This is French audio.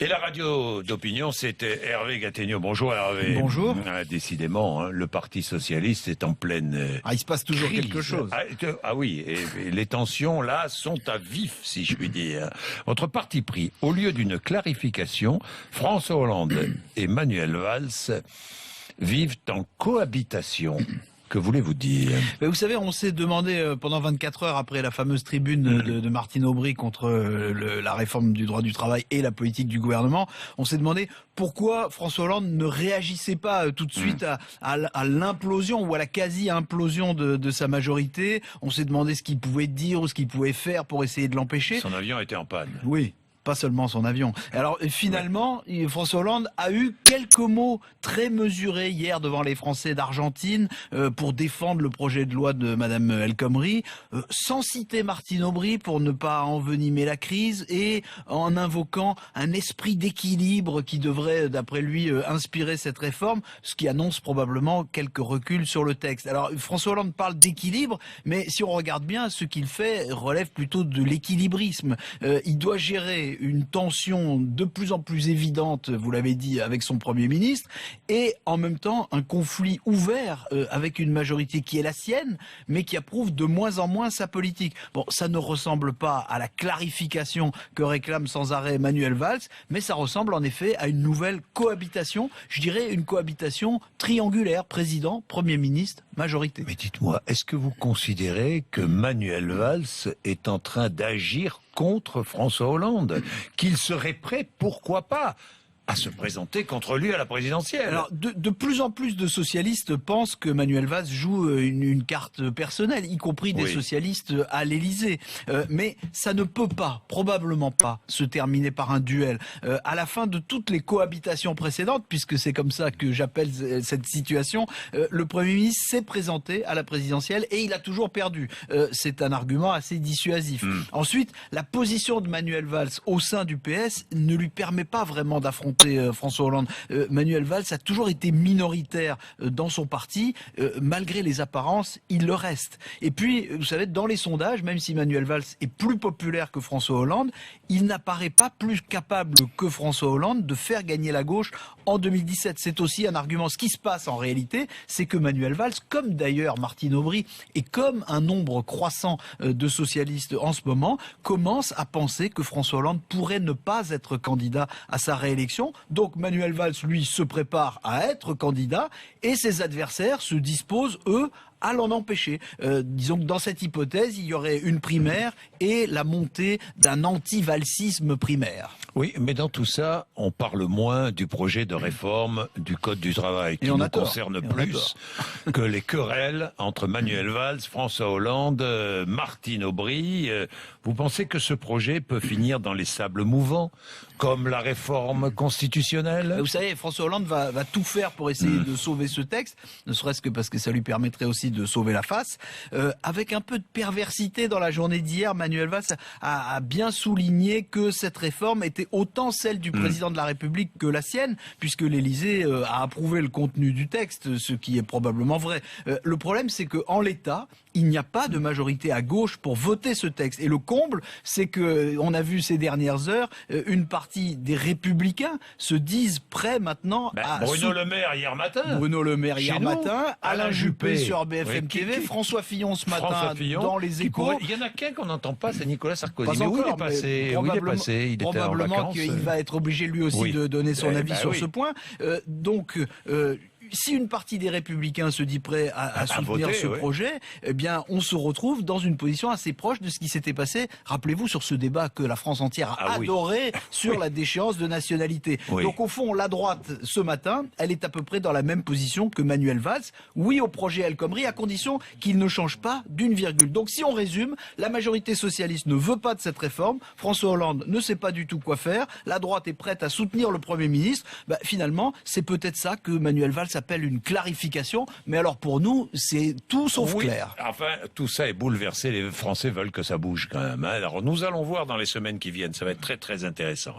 la radio d'opinion, c'était Hervé Gattegno. Bonjour Hervé. Bonjour. Décidément, le Parti Socialiste est en pleine il se passe toujours crise. quelque chose. Oui, et les tensions là sont à vif, si je puis dire. Votre parti pris, au lieu d'une clarification, François Hollande et Manuel Valls vivent en cohabitation. Que voulez-vous dire? Vous savez, on s'est demandé pendant 24 heures après la fameuse tribune de Martine Aubry contre la réforme du droit du travail et la politique du gouvernement, on s'est demandé pourquoi François Hollande ne réagissait pas tout de suite à l'implosion ou à la quasi-implosion de sa majorité. On s'est demandé ce qu'il pouvait dire ou ce qu'il pouvait faire pour essayer de l'empêcher. Son avion était en panne. Oui. Pas seulement son avion. Alors finalement, François Hollande a eu quelques mots très mesurés hier devant les Français d'Argentine pour défendre le projet de loi de Madame El Khomri, sans citer Martine Aubry pour ne pas envenimer la crise et en invoquant un esprit d'équilibre qui devrait, d'après lui, inspirer cette réforme, ce qui annonce probablement quelques reculs sur le texte. Alors François Hollande parle d'équilibre, mais si on regarde bien, ce qu'il fait relève plutôt de l'équilibrisme. Il doit gérer une tension de plus en plus évidente, vous l'avez dit, avec son Premier ministre, et en même temps un conflit ouvert avec une majorité qui est la sienne, mais qui approuve de moins en moins sa politique. Bon, ça ne ressemble pas à la clarification que réclame sans arrêt Manuel Valls, mais ça ressemble en effet à une nouvelle cohabitation, je dirais une cohabitation triangulaire, président, Premier ministre, majorité. Mais dites-moi, est-ce que vous considérez que Manuel Valls est en train d'agir contre François Hollande, qu'il serait prêt, pourquoi pas, à se présenter contre lui à la présidentielle? Alors, de plus en plus de socialistes pensent que Manuel Valls joue une carte personnelle, y compris des socialistes à l'Élysée. Mais ça ne peut pas, probablement pas, se terminer par un duel. À la fin de toutes les cohabitations précédentes, puisque c'est comme ça que j'appelle cette situation, le Premier ministre s'est présenté à la présidentielle et il a toujours perdu. C'est un argument assez dissuasif. Ensuite, la position de Manuel Valls au sein du PS ne lui permet pas vraiment d'affronter François Hollande. Manuel Valls a toujours été minoritaire dans son parti. Malgré les apparences, il le reste. Et puis, vous savez, dans les sondages, même si Manuel Valls est plus populaire que François Hollande, il n'apparaît pas plus capable que François Hollande de faire gagner la gauche en 2017. C'est aussi un argument. Ce qui se passe en réalité, c'est que Manuel Valls, comme d'ailleurs Martine Aubry, et comme un nombre croissant de socialistes en ce moment, commence à penser que François Hollande pourrait ne pas être candidat à sa réélection. Donc Manuel Valls, lui, se prépare à être candidat et ses adversaires se disposent, eux, à l'en empêcher. Disons que dans cette hypothèse, il y aurait une primaire et la montée d'un anti-valsisme primaire. Oui, mais dans tout ça, on parle moins du projet de réforme du Code du travail qui nous concerne plus que les querelles entre Manuel Valls, François Hollande, Martine Aubry. Vous pensez que ce projet peut finir dans les sables mouvants, comme la réforme constitutionnelle? Vous savez, François Hollande va tout faire pour essayer de sauver ce texte, ne serait-ce que parce que ça lui permettrait aussi de sauver la face. Avec un peu de perversité dans la journée d'hier, Manuel Valls a bien souligné que cette réforme était autant celle du président de la République que la sienne, puisque l'Élysée a approuvé le contenu du texte, ce qui est probablement vrai. Le problème, c'est que en l'état, il n'y a pas de majorité à gauche pour voter ce texte. Et le comble, c'est que on a vu ces dernières heures, une partie des Républicains se disent prêts maintenant à... Bruno Le Maire hier matin. Bruno Le Maire hier matin, Alain Juppé sur BFM TV, François Fillon ce matin dans Les Échos. Il y en a qu'un qu'on n'entend pas, c'est Nicolas Sarkozy. Pas mais où il est encore, passé? Où il est passé? Il était en probablement vacances. qu'il va être obligé lui aussi de donner son avis sur ce point. Si une partie des Républicains se dit prêt à soutenir voter, ce projet, eh bien, on se retrouve dans une position assez proche de ce qui s'était passé. Rappelez-vous sur ce débat que la France entière a adoré sur la déchéance de nationalité. Donc, au fond, la droite, ce matin, elle est à peu près dans la même position que Manuel Valls. Oui au projet El Khomri, à condition qu'il ne change pas d'une virgule. Donc, si on résume, la majorité socialiste ne veut pas de cette réforme. François Hollande ne sait pas du tout quoi faire. La droite est prête à soutenir le Premier ministre. Finalement, c'est peut-être ça que Manuel Valls appelle une clarification, mais alors pour nous, c'est tout sauf clair. Enfin, tout ça est bouleversé, les Français veulent que ça bouge quand même. Alors nous allons voir dans les semaines qui viennent, ça va être très très intéressant.